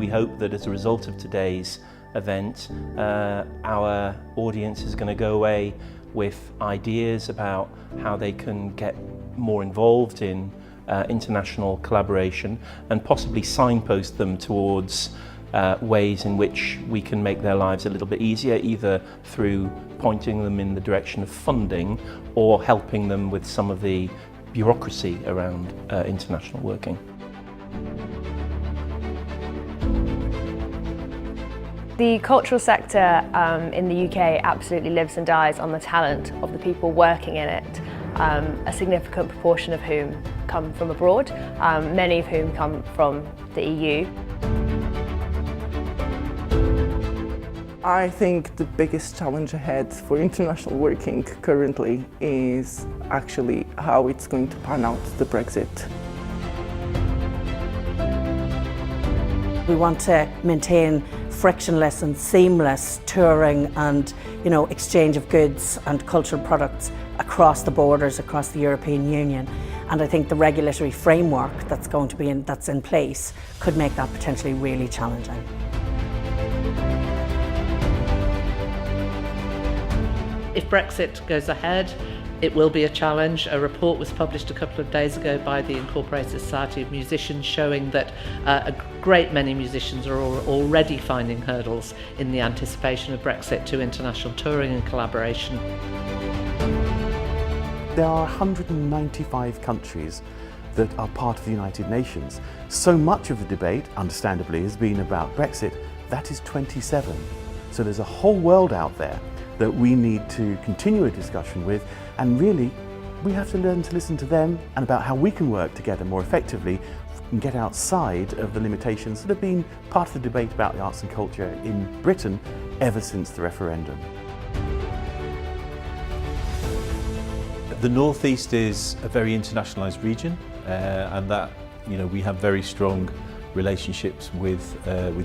we hope that as a result of today's event, our audience is going to go away with ideas about how they can get more involved in international collaboration and possibly signpost them towards ways in which we can make their lives a little bit easier, either through pointing them in the direction of funding or helping them with some of the bureaucracy around international working. The cultural sector in the UK absolutely lives and dies on the talent of the people working in it, a significant proportion of whom come from abroad, many of whom come from the EU. I think the biggest challenge ahead for international working currently is actually how it's going to pan out, the Brexit. We want to maintain frictionless and seamless touring and exchange of goods and cultural products across the borders, across the European Union. And I think the regulatory framework that's in place could make that potentially really challenging. If Brexit goes ahead, it will be a challenge. A report was published a couple of days ago by the Incorporated Society of Musicians showing that a great many musicians are already finding hurdles in the anticipation of Brexit to international touring and collaboration. There are 195 countries that are part of the United Nations. So much of the debate, understandably, has been about Brexit. That is 27. So there's a whole world out there that we need to continue a discussion with, and really we have to learn to listen to them and about how we can work together more effectively and get outside of the limitations that have been part of the debate about the arts and culture in Britain ever since the referendum. The North East is a very internationalised region, and that we have very strong relationships with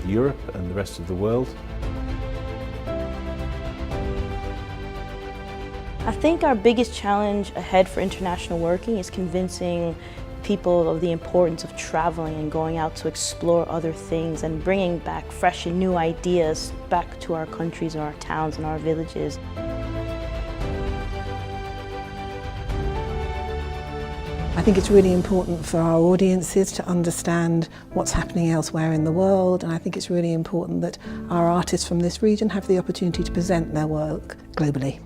Europe and the rest of the world. I think our biggest challenge ahead for international working is convincing people of the importance of traveling and going out to explore other things and bringing back fresh and new ideas back to our countries and our towns and our villages. I think it's really important for our audiences to understand what's happening elsewhere in the world, and I think it's really important that our artists from this region have the opportunity to present their work globally.